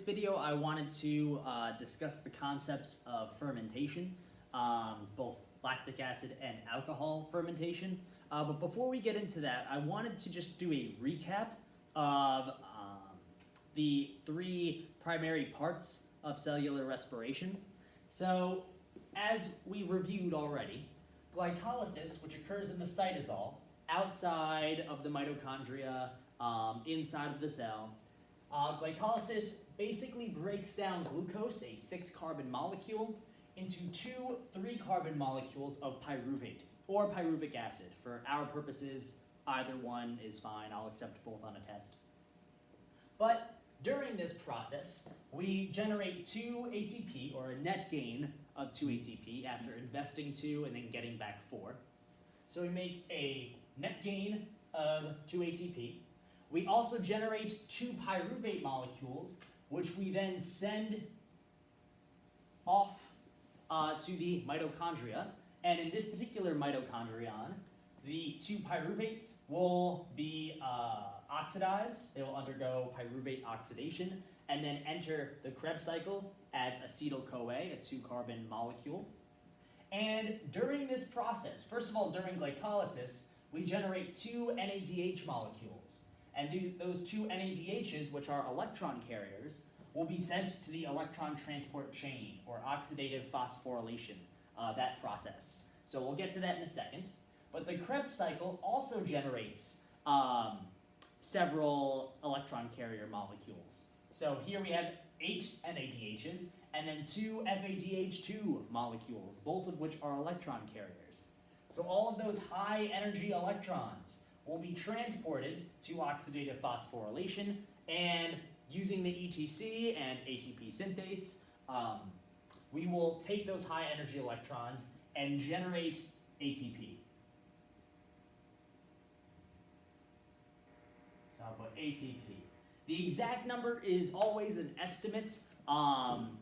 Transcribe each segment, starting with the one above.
video, I wanted to discuss the concepts of fermentation, both lactic acid and alcohol fermentation. But before we get into that, I wanted to just do a recap of the three primary parts of cellular respiration. So, as we reviewed already, glycolysis, which occurs in the cytosol, outside of the mitochondria, inside of the cell, glycolysis basically breaks down glucose, a 6-carbon molecule, into 2 3-carbon molecules of pyruvate, or pyruvic acid. For our purposes, either one is fine. I'll accept both on a test. But during this process, we generate 2 ATP, or a net gain of 2 ATP, after investing 2 and then getting back 4. So we make a net gain of 2 ATP. We also generate 2 pyruvate molecules, which we then send off to the mitochondria. And in this particular mitochondrion, the 2 pyruvates will be oxidized. They will undergo pyruvate oxidation and then enter the Krebs cycle as acetyl-CoA, a 2-carbon molecule. And during this process, first of all, during glycolysis, we generate 2 NADH molecules. And those 2 NADHs, which are electron carriers, will be sent to the electron transport chain, or oxidative phosphorylation, that process. So we'll get to that in a second. But the Krebs cycle also generates several electron carrier molecules. So here we have 8 NADHs, and then 2 FADH2 molecules, both of which are electron carriers. So all of those high energy electrons will be transported to oxidative phosphorylation, and using the ETC and ATP synthase, we will take those high energy electrons and generate ATP. So I'll put ATP. The exact number is always an estimate.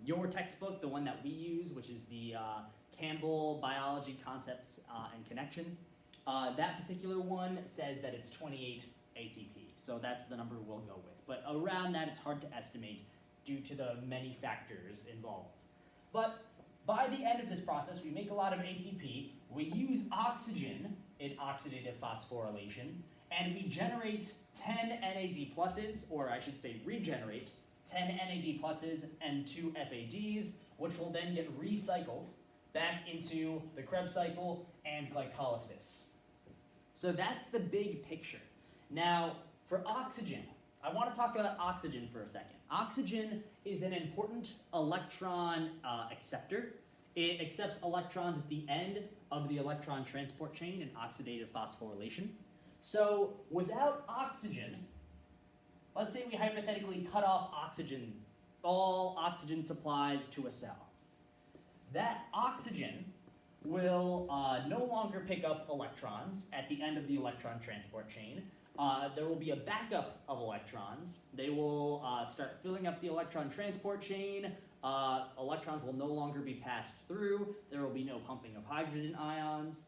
Your textbook, the one that we use, which is the Campbell Biology Concepts and Connections, that particular one says that it's 28 ATP. So that's the number we'll go with. But around that, it's hard to estimate due to the many factors involved. But by the end of this process, we make a lot of ATP. We use oxygen in oxidative phosphorylation, and we generate 10 NAD pluses, or I should say regenerate 10 NAD pluses and 2 FADs, which will then get recycled back into the Krebs cycle and glycolysis. So that's the big picture. Now, for oxygen, I want to talk about oxygen for a second. Oxygen is an important electron acceptor. It accepts electrons at the end of the electron transport chain in oxidative phosphorylation. So without oxygen, let's say we hypothetically cut off oxygen, all oxygen supplies to a cell. That oxygen will no longer pick up electrons at the end of the electron transport chain. There will be a backup of electrons. They will start filling up the electron transport chain. Electrons will no longer be passed through. There will be no pumping of hydrogen ions.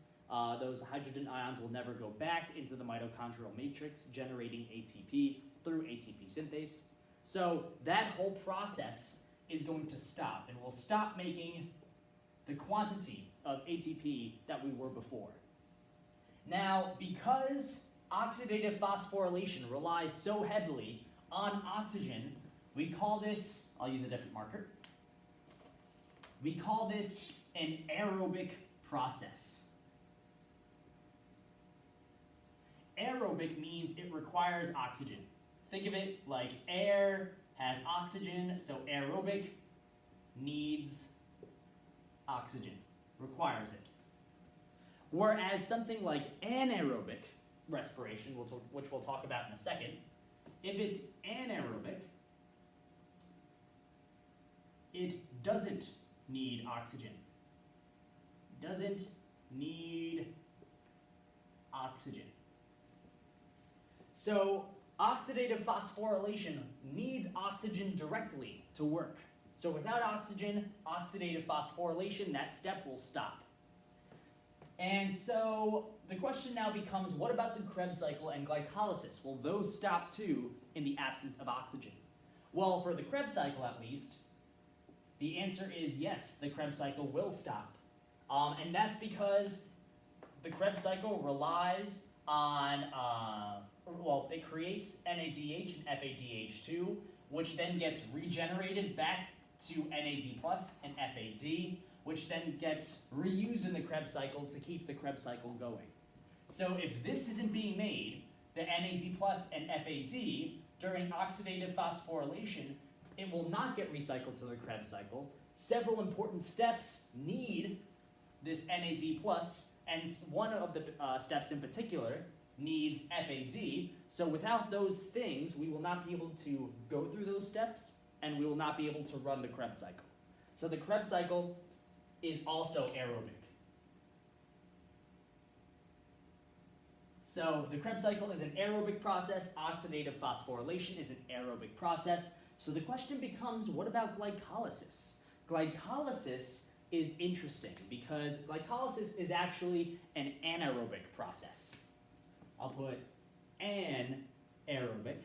Those hydrogen ions will never go back into the mitochondrial matrix, generating ATP through ATP synthase. So that whole process is going to stop, and we'll stop making the quantity of ATP that we were before. Now, because oxidative phosphorylation relies so heavily on oxygen, we call this, I'll use a different marker, we call this an aerobic process. Aerobic means it requires oxygen. Think of it like air has oxygen, so aerobic needs oxygen, requires it. Whereas something like anaerobic respiration, which we'll talk about in a second, if it's anaerobic, it doesn't need oxygen. Doesn't need oxygen. So oxidative phosphorylation needs oxygen directly to work. So without oxygen, oxidative phosphorylation, that step will stop. And so the question now becomes, what about the Krebs cycle and glycolysis? Will those stop too in the absence of oxygen? Well, for the Krebs cycle at least, the answer is yes, the Krebs cycle will stop. And that's because the Krebs cycle relies on, well, it creates NADH and FADH2, which then gets regenerated back to NAD plus and FAD, which then gets reused in the Krebs cycle to keep the Krebs cycle going. So if this isn't being made, the NAD plus and FAD, during oxidative phosphorylation, it will not get recycled to the Krebs cycle. Several important steps need this NAD plus, and one of the steps in particular needs FAD. So without those things, we will not be able to go through those steps, and we will not be able to run the Krebs cycle. So the Krebs cycle is also aerobic. So the Krebs cycle is an aerobic process. Oxidative phosphorylation is an aerobic process. So the question becomes, what about glycolysis? Glycolysis is interesting because glycolysis is actually an anaerobic process. I'll put anaerobic.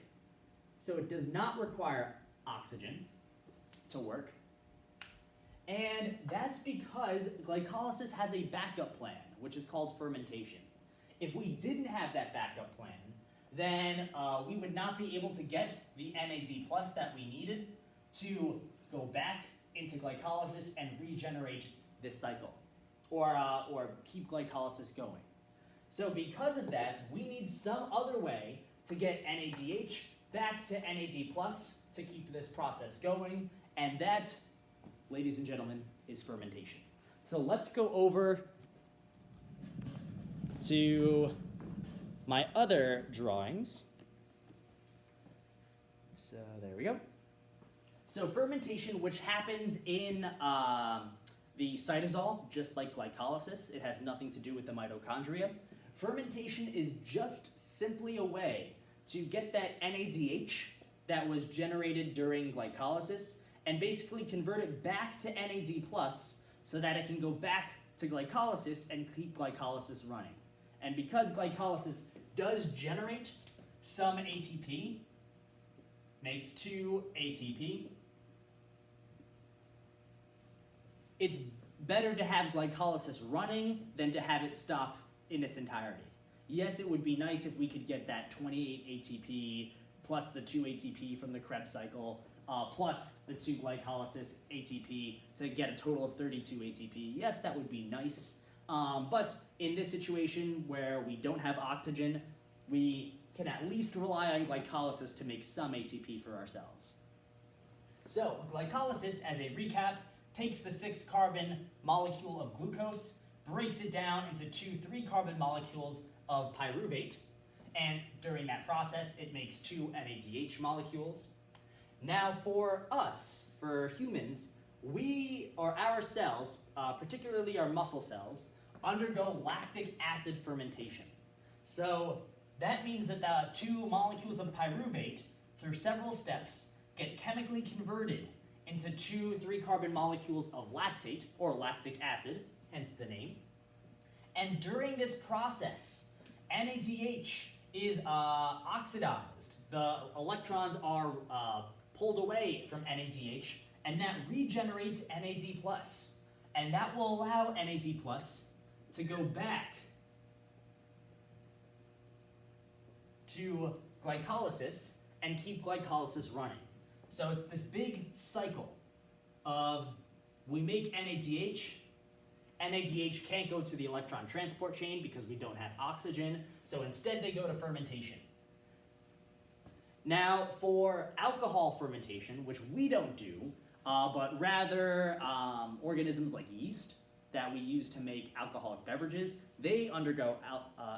So it does not require oxygen to work. And that's because glycolysis has a backup plan, which is called fermentation. If we didn't have that backup plan, then we would not be able to get the NAD plus that we needed to go back into glycolysis and regenerate this cycle, or keep glycolysis going. So because of that, we need some other way to get NADH back to NAD plus to keep this process going, and that, ladies and gentlemen, is fermentation. So let's go over to my other drawings. So there we go. So fermentation, which happens in the cytosol, just like glycolysis, it has nothing to do with the mitochondria. Fermentation is just simply a way to get that NADH that was generated during glycolysis and basically convert it back to NAD plus so that it can go back to glycolysis and keep glycolysis running. And because glycolysis does generate some ATP, makes 2 ATP, it's better to have glycolysis running than to have it stop in its entirety. Yes, it would be nice if we could get that 28 ATP plus the 2 ATP from the Krebs cycle, plus the 2 glycolysis ATP to get a total of 32 ATP. Yes, that would be nice. But in this situation where we don't have oxygen, we can at least rely on glycolysis to make some ATP for our cells. So glycolysis, as a recap, takes the 6-carbon molecule of glucose, breaks it down into 2 3-carbon molecules of pyruvate, and during that process it makes 2 NADH molecules. Now for us, for humans, our cells, particularly our muscle cells, undergo lactic acid fermentation. So that means that the 2 molecules of pyruvate, through several steps, get chemically converted into 2 3-carbon molecules of lactate, or lactic acid, hence the name. And during this process, NADH is oxidized. The electrons are pulled away from NADH, and that regenerates NAD+. And that will allow NAD+ to go back to glycolysis and keep glycolysis running. So it's this big cycle of we make NADH. NADH can't go to the electron transport chain because we don't have oxygen, so instead they go to fermentation. Now for alcohol fermentation, which we don't do, but rather organisms like yeast that we use to make alcoholic beverages, they undergo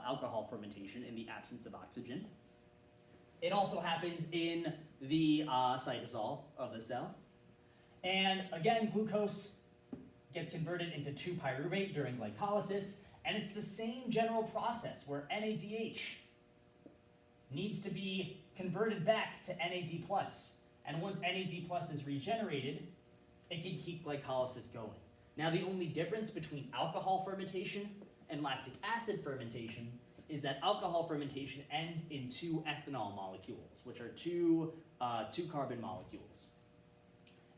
alcohol fermentation in the absence of oxygen. It also happens in the cytosol of the cell. And again, glucose gets converted into 2-pyruvate during glycolysis, and it's the same general process where NADH needs to be converted back to NAD+. And once NAD+ is regenerated, it can keep glycolysis going. Now the only difference between alcohol fermentation and lactic acid fermentation is that alcohol fermentation ends in two ethanol molecules, which are two carbon molecules.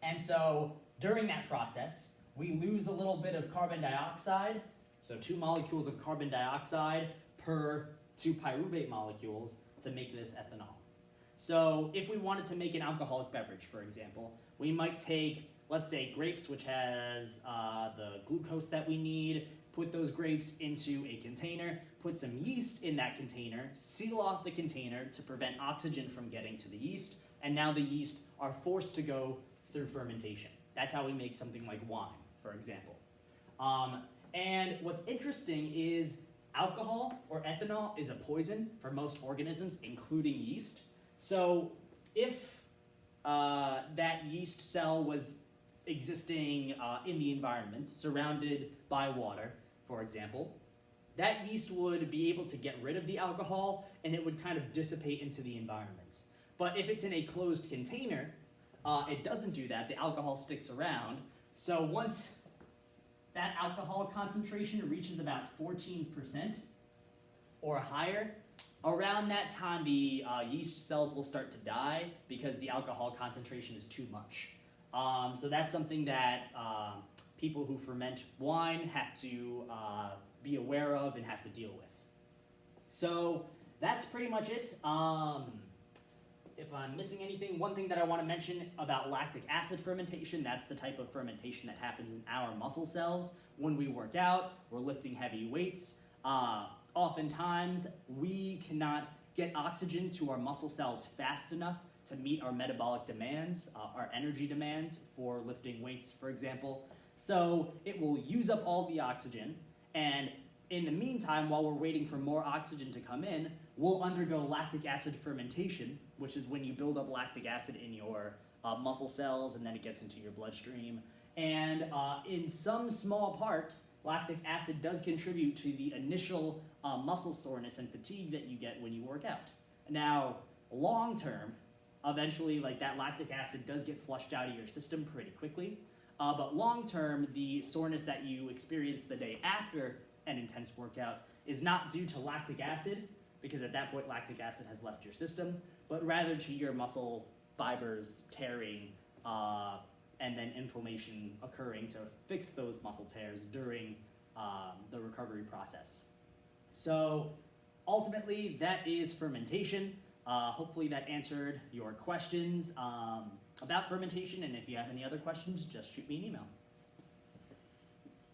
And so during that process, we lose a little bit of carbon dioxide, so 2 molecules of carbon dioxide per 2 pyruvate molecules to make this ethanol. So if we wanted to make an alcoholic beverage, for example, we might take, let's say, grapes, which has the glucose that we need, put those grapes into a container, put some yeast in that container, seal off the container to prevent oxygen from getting to the yeast, and now the yeast are forced to go through fermentation. That's how we make something like wine, for example. And what's interesting is alcohol or ethanol is a poison for most organisms, including yeast. So if that yeast cell was existing in the environment, surrounded by water, for example, that yeast would be able to get rid of the alcohol and it would kind of dissipate into the environment. But if it's in a closed container, it doesn't do that. The alcohol sticks around. So once that alcohol concentration reaches about 14% or higher, around that time the yeast cells will start to die because the alcohol concentration is too much. So that's something that people who ferment wine have to be aware of and have to deal with. So that's pretty much it. If I'm missing anything, one thing that I want to mention about lactic acid fermentation, that's the type of fermentation that happens in our muscle cells. When we work out, we're lifting heavy weights. Oftentimes, we cannot get oxygen to our muscle cells fast enough to meet our metabolic demands, our energy demands for lifting weights, for example. So it will use up all the oxygen, and in the meantime, while we're waiting for more oxygen to come in, we'll undergo lactic acid fermentation, which is when you build up lactic acid in your muscle cells and then it gets into your bloodstream. And in some small part, lactic acid does contribute to the initial muscle soreness and fatigue that you get when you work out. Now, long term, eventually that lactic acid does get flushed out of your system pretty quickly. But long term, the soreness that you experience the day after an intense workout is not due to lactic acid, because at that point lactic acid has left your system, but rather to your muscle fibers tearing and then inflammation occurring to fix those muscle tears during the recovery process. So ultimately, that is fermentation. Hopefully that answered your questions about fermentation, and if you have any other questions, just shoot me an email.